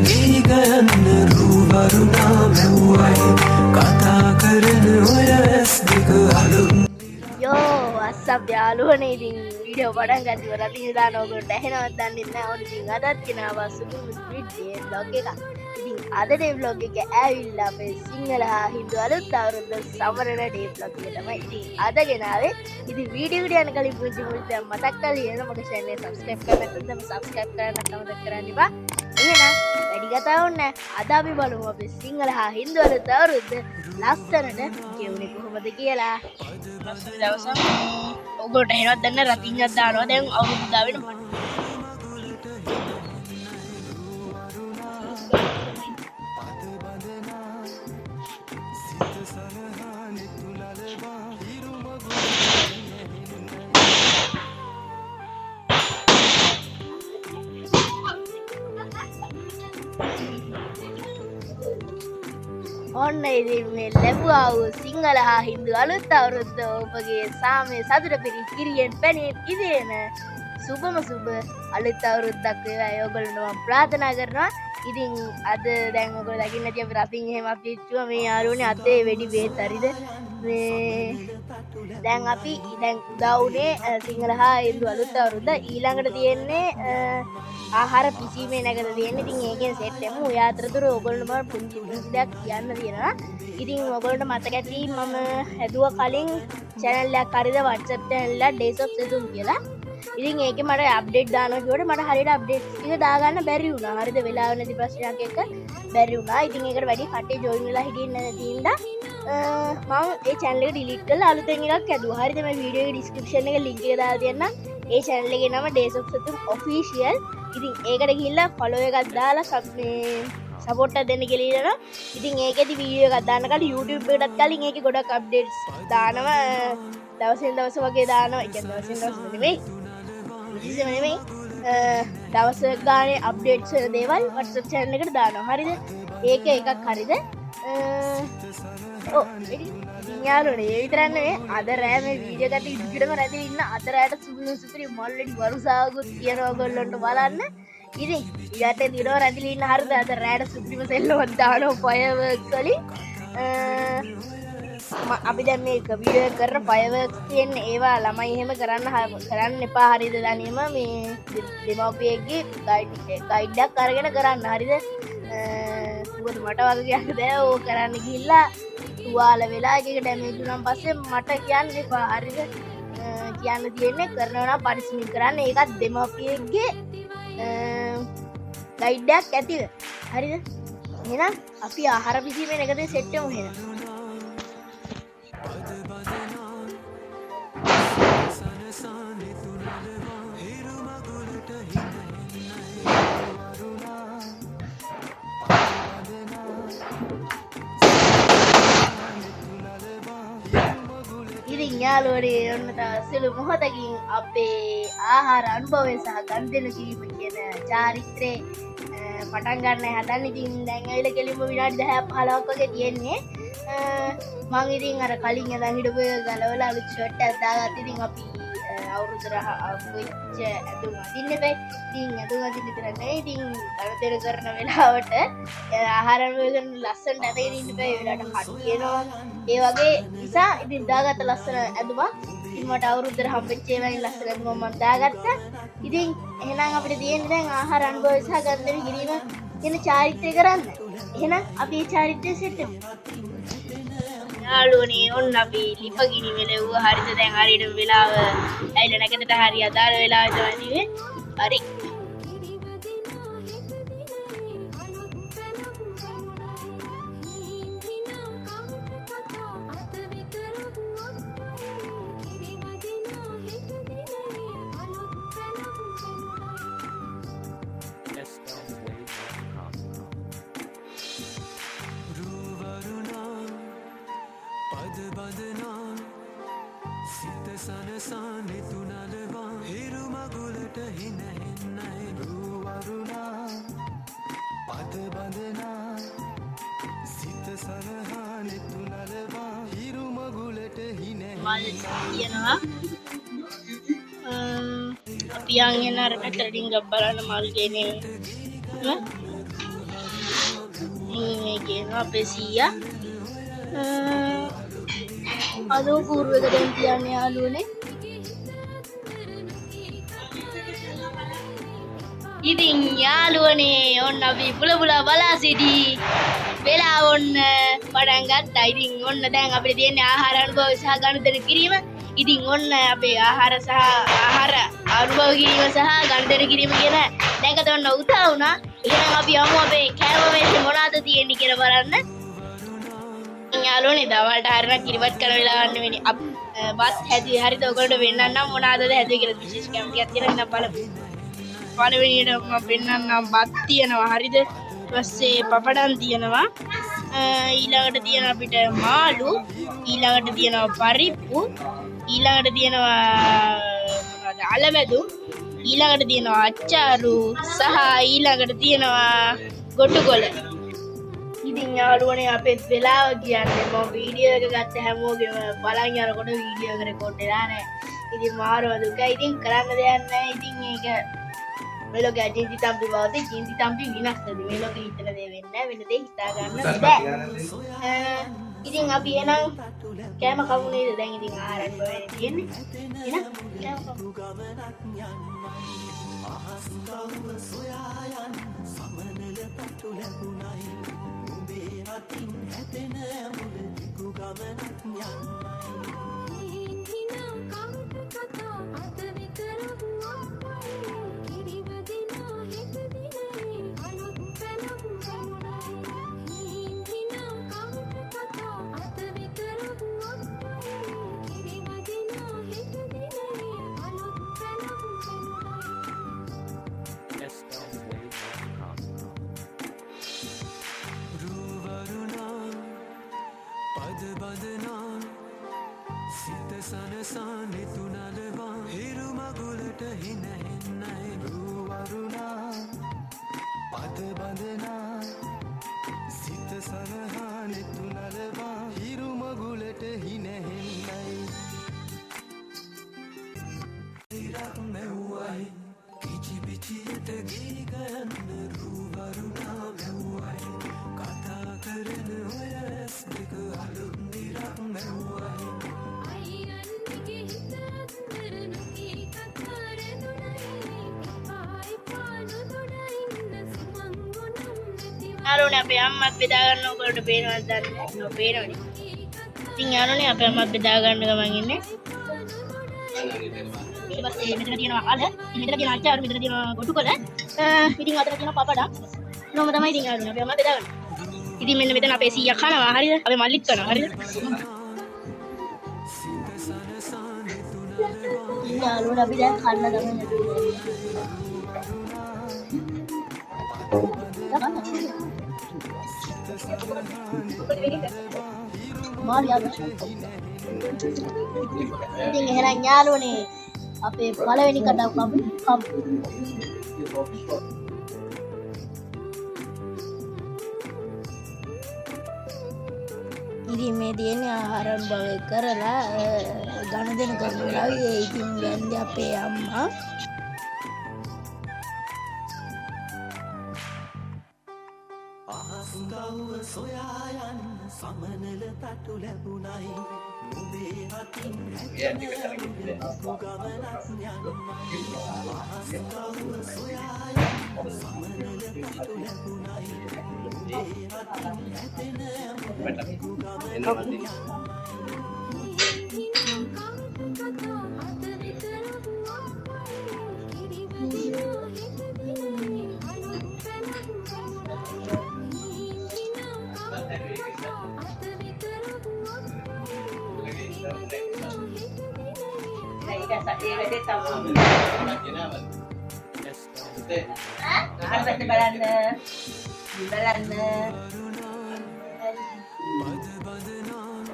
ගී ගයන්න රූවරුණා මැව්වයි කතා කරන ඔය ඇස් දෙක අලුත් යෝ අස්සබ් යාළුවනේ ඉතින් වීඩියෝ පටන් ගත්තේ රතින් දාන ඔයගොල්ලෝ ඇහෙනවද දන්නේ නැහැ. ඕන ඉතින් අදත් කෙනාවා සුදුසු ස්පීඩ් ගේ vlog එක. ඉතින් අද ඩේ vlog එක ඇවිල්ලා අපේ සිංහල හා හින්දු අලුත් අවුරුද්ද සමරන ඩේ vlog එක තමයි ඉතින් අද ගෙනාවේ. ඉතින් වීඩියෝ එකට යන කලින් පුංචි මතක් කරලා ඉන්න මගේ channel එක subscribe කරන්න නැත්නම් subscribe කරන්න අමතක කරන්න එපා. එහෙනම් වැඩි කතාවක් නැහැ. අද අපි බලමු අපේ සිංහල හා හින්දු අලුත් අවුරුද්ද ලස්සනට කියුනේ කොහොමද කියලා. ලස්සන දවසක් ඔයගොල්ලෝ එහෙමවත් දන්න රතින්වත් දානවා දැන් අවුරුදු දා වෙනවා. ඔන්න ඉතින් මේ ලැබුවා වූ සිංහල හා හින්දු අලුත් අවුරුද්ද ඔබගේ සාමයේ සතුට පිරි කිරියෙන් පැණියෙන් ඉදීන සුබම සුබ අලුත් අවුරුද්දක් වේවා ඔයගොල්ලන්ට මම ප්‍රාර්ථනා කරනවා. ඉතින් අද දැන් ඔයගොල්ලෝ දකින්න ඇති අපි රතින් එහෙම අපි ඉච්චුවා මේ යාළුවනේ අතේ වෙඩි බෙහෙත් හරිද මේ දැන් අපි දැන් උදා වුණේ සිංහල හා හින්දු අලුත් අවුරුද්ද ඊළඟට තියෙන්නේ ආහාර පිසීමේ නැගලා තියෙන්නේ. ඉතින් ඒකෙන් සෙට් වෙමු. ඔය අතරතුර ඔයගොල්ලන්ට මම පුංචි දෙයක් කියන්න තියෙනවා. ඉතින් ඔයගොල්ලන්ට මතක ඇති මම හැදුවා කලින් channel එකක් හරිද WhatsApp channel එක Days of Sesum කියලා. ඉතින් ඒකේ මට අප්ඩේට් දානවා කිව්වට මට හරියට අප්ඩේට් ටික දාගන්න බැරි වුණා. හරිද වෙලාව නැති ප්‍රශ්නයක් එක්ක බැරි වුණා. ඉතින් ඒකට වැඩි කට්ටිය ජොයින් වෙලා හිටින්නේ නැති හින්දා මම ඒ channel එක delete කරලා අලුතෙන් එකක් හැදුවා. හරිද මේ වීඩියෝ එකේ description එකේ link එක දාලා තියන්නම්. ඒ channel එකේ නම Days of Sesum official. ඉතින් ඒකට ගිහිල්ලා follow එකක් දාලා support එක දෙන්න කියලා ඉන්නවා. ඉතින් ඒකෙදි වීඩියෝ එකක් දාන්න කලින් YouTube එකටත් කලින් ඒකේ ගොඩක් updates දානවා. දවසින් දවස වගේ දානවා. ඒ කියන්නේ දවසින් දවස නෙමෙයි. විශේෂම නෙමෙයි. දවස් ගානේ updates වෙන දේවල් WhatsApp channel එකට දානවා. හරිද? ඒක එකක් හරිද? ඔව් ඉතින් යාළුවනේ ඒ විතරක් නෙමෙයි අද රෑ මේ වීඩියෝ එකට ඉදිරියටම රැඳී ඉන්න අද රෑට සුපිරි මොල්ලෙඩි වරුසාවකුත් කියනවා ඔයගොල්ලන්ට බලන්න. ඉතින් ඊට දිනව රැඳිලා ඉන්න හරිද අද රෑට සුපිරිම සෙල්ලමක් දානවා fireworks වලින්. අපි දැන් මේක වීඩියෝ එක කරන fireworks තියෙන්නේ ඒවා ළමයි එහෙම කරන්න එපා හරිද දන්නේම මේ දෙමව්පියෙක්ගේ ගයිඩ් එකක් අරගෙන කරන්න හරිද. මොකද මට වගේ කියන්න බෑ ඕක කරන්න ගිහිල්ලා තුවාල වෙලා එක ඩැමේජ් වුණාන් පස්සේ මට කියන්න එපා හරිද. කියන්න තියෙන්නේ කරනවා නම් පරිස්සමින් කරන්න. ඒකත් දෙමව්පියෙක්ගේ ගයිඩ් එකක් ඇතිව හරිද. එහෙනම් අපි ආහාර පිසීමේ එකද සෙට් වෙමු එහෙනම්. ඉතින් යාළුවනේ ඔන්න තවසලු මොහොතකින් අපේ ආහාර අනුභවය සහ ගන්ධෙන කිරීම කියන චාරිත්‍රේ පටන් ගන්න හදන්නේ. ඉතින් දැන් ඇවිල්ලා කෙලින්ම විනාඩි 10ක් 15ක් වගේ තියෙන්නේ. මම ඉතින් අර කලින් යදා හිටපු ගලවලා අලුත් ෂර්ට් එකක් දාගත්තා. ඉතින් අපි අවුරුද්දට වෙච්ච ඇඳුම් අදින්න බෑ. ඉතින් ඇඳුම් අදින්න විතර නෙවෙයි. ඉතින් ගණතර කරන වෙලාවට ආහාර වේගන ලස්සනට ඇඳගෙන ඉන්න බෑ. ඒ වෙලාවට හඩු කියනවා. ඒ වගේ නිසා ඉතින් දාගත්ත ලස්සන ඇඳුමක්. ඉතින් මට අවුරුද්දට හම්බෙච්ච ඒවායින් ලස්සන ඇඳුමක් මම දාගත්තා. ඉතින් එහෙනම් අපිට තියෙන්නේ දැන් ආහාර අනුභවය සහ ගන්ධෙන කිරීම කියන චාරිත්‍රය කරන්න. එහෙනම් අපි මේ චාරිත්‍රය සෙට් වෙමු. යාළුවනේ ඔන්න අපි ලිපගිනි වෙලෙව්වා. හරිද දැන් හරියට වෙලාව ඇවිල්ලා නැකතට හරිය අදාළ වෙලාවට තමයි නේ. හරි. සිත සනසන්නේ තුනලවා හිරු මගුලට හින හෙන්නයි රුවරුණා පද බඳනා සිත සනහනේ තුනලවා හිරු මගුලට හින මල් කියනවා අපි යන් එන අර පැත්තට ඩිංගක් බලන්න මල් ගේනේ තියෙනවා අපේ සීයා. අදෝ පූර්වක දැන් කියන්නේ යාළුවනේ. ඉතින් යාළුවනේ ඔන්න අපි පුල බලා සිටි වෙලා ඔන්න පටන් ගත්තා. ඉතින් ඔන්න දැන් අපිට තියෙන්නේ ආහාර අනුභව සහ ගනුදෙනු කිරීම. ඉතින් ඔන්න අපේ ආහාර අනුභව කිරීම සහ ගනුදෙනු කිරීම කියන දැකට ඔන්න උදා වුණා. එහෙනම් අපි යමු අපේ කෑම මේසේ මොනවද තියෙන්නේ කියලා බලන්න. යාළුවනේ දවල්ට හරියට කිරිවත් කරන වෙලාව ගන්න වෙන්නේ. බත් හැදුවේ හරියට ඔයගොල්ලෝ වෙන්නන්නම් මොනවද හැදුවේ කියලා විශේෂ කැමතියක් තියෙනවා නම් බලමු. පළවෙනියට මම පෙන්නන්නම් බත් තියෙනවා හරිද? ඊපස්සේ පපඩම් තියෙනවා. ඊළඟට තියෙනවා අපිට මාළු. ඊළඟට තියෙනවා පරිප්පු. ඊළඟට තියෙනවා මොනවද? අලවැදු. ඊළඟට තියෙනවා අච්චාරු සහ ඊළඟට තියෙනවා ගොටුකොළ. ඉතින් යාළුවනේ අපේ වෙලාව කියන්නේ මම වීඩියෝ එක ගත්ත හැමෝගෙම බලන් යනකොට වීඩියෝ එක රෙකෝඩ් වෙලා නැහැ. ඉතින් මාරව දුකයි. ඉතින් කරන්න දෙයක් නැහැ. ඉතින් ඒක මෙලොගේ ජීන්ති තම්පි බවතේ ජීන්ති තම්පි විනාශද මෙලොගේ හිතන දේ වෙන්නේ නැහැ. වෙන දේ හිතා ගන්න බෑ. ඉතින් අපි එනම් කෑම කමු නේද? දැන් ඉතින් ආහාරයක් වෙන්නේ තියෙන්නේ. එහෙනම් කෑම කමු. සිත සනසානෙ තුනලවා හිරු මගුලට හින හෙන්නයි රුවරුණා පද බඳනා සිත සනහානෙ තුනලවා හිරු මගුලට හින හෙන්නයි ඉරක් මෙව්වයි කිචි පිචියට ගීගයන්න රුවරුණා මෙව්වයි කතා කරන ඔය ඇස් දෙක අලුත් ඉරක් මෙව්වයි යාළුවනේ අපේ අම්මත් බෙදා ගන්න ඔයගොල්ලන්ට පේනවද දන්නේ නැහැ. පේනවනේ. ඉතින් යාළුවනේ අපේ අම්මත් බෙදා ගන්න ගමන් ඉන්නේ. ඊට පස්සේ මෙතන තියෙනවා අල, මෙතන තියෙනවා අච්චාරු, මෙතන තියෙනවා ගොටුකොළ. ඉතින් අතන තියෙනවා පපඩම්. නෝම තමයි ඉතින් යාළුවනේ අපේ අම්මා බෙදා ගන්න. ඉතින් මෙන්න මෙතන අපේ සීයා කනවා හරිද? අපේ මල්ලිත් කනවා හරිද? යාළුවනේ අපි දැන් කන්න ගමන් ඉතින් එහෙනම් යාළුවනේ අපේ පළවෙනි කඩක් අපි ඉතින් මේ තියෙන්නේ ආහාර අනුභවය කරලා ගනුදෙනු කරනවා. ඉතින් යන්නේ අපේ අම්මා අහස්ගව්ව සොයා යන්න සමනල තටු ලැබුණයි නුඹේ අතින් හැටෙන ගමනක් යන්න අහස්ගව්ව සොයා යන්න සමනල තටු ලැබුණයි නුඹේ අතින් හැටෙන ගමනක් යන්න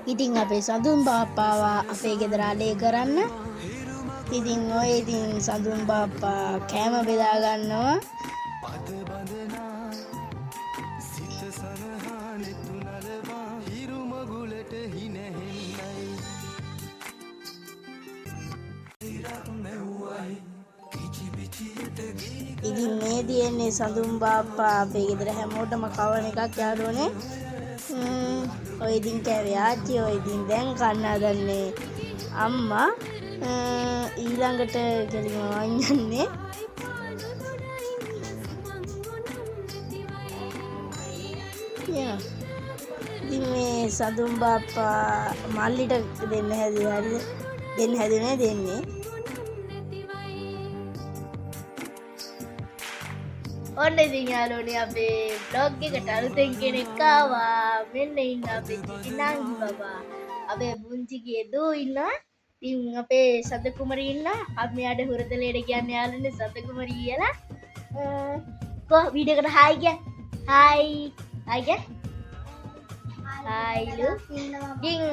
ඉතින් අපේ සඳුන් බාප්පාවා අපේ ගෙදර අලේ කරන්න. ඉතින් ඔය ඉතින් සඳුන් බාප්පා කෑම බෙදා ගන්නවා. ඉතින් මේ තියෙන්නේ සඳුන් බාප්පා අපේ ගෙදර හැමෝටම කවන එකක් යාළුවනේ. ඔය ඉතින් කෑවේ ආච්චි ඔය ඉතින් දැන් කන්න හදන්නේ අම්මා ඊළඟට කෙලිම වඤ්ඤන්නේ ඉතින් මේ සඳුන් බාප්පා මල්ලිට දෙන්න හැදුනේ දෙන්නේ ඔන්න ඉතින් යාළුවනේ අපේ බ්ලොග් එකට අලුතෙන් කෙනෙක් ආවා මෙන්න ඉන්න අපේ චිකිනාංගි බබා අපේ පුංචිගේ දූ ඉන්නවා ඉතින් අපේ සද කුමරී ඉන්නවා අපි මෙයාට හුරතලේට කියන්නේ යාළුවනේ සද කුමරී කියලා කො වීඩියෝ එකට හායි කිය හායි හායි ලු ඉතින්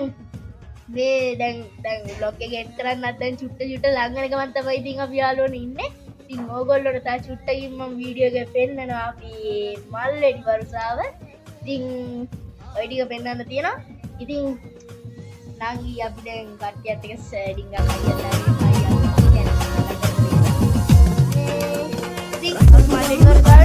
මේ දැන් බ්ලොග් එක එඩ් කරන්නත් දැන් චුට්ට ළඟ වෙන ගමන් තමයි ඉතින් අපි යාළුවනේ ඉන්නේ ඉතින් ඕගොල්ලොන්ට තා චුට්ටකින් මම වීඩියෝ එක පෙන්නනවා අපි මල්ලෙඩි වරුසාව. ඉතින් ඔය ටික පෙන්නන්න තියෙනවා. ඉතින් නංගි අපි දැන් කට්ටියත් එක්ක සෑඩින් ගන්න කියලා ඉතින් මල්ලෙඩි වරුසාව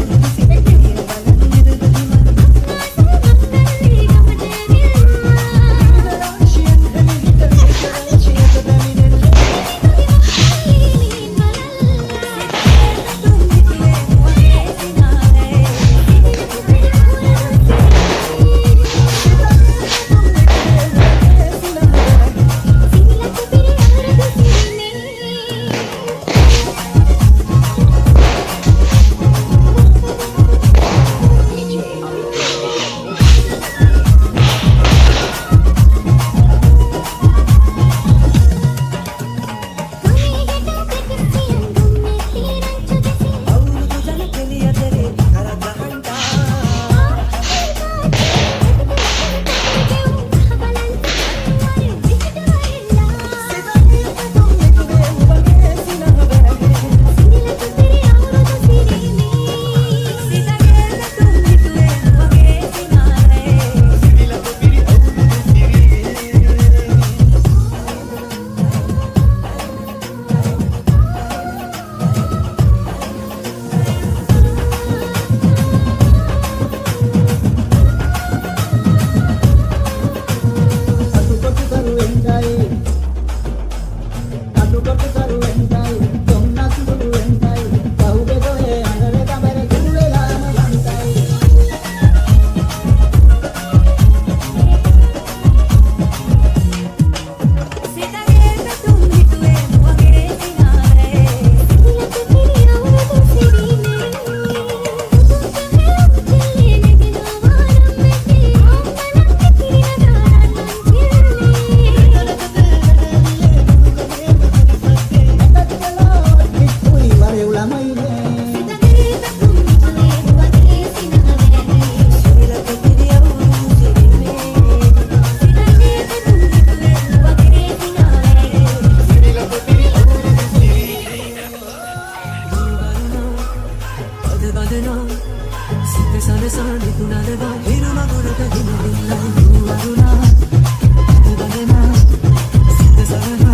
Sitte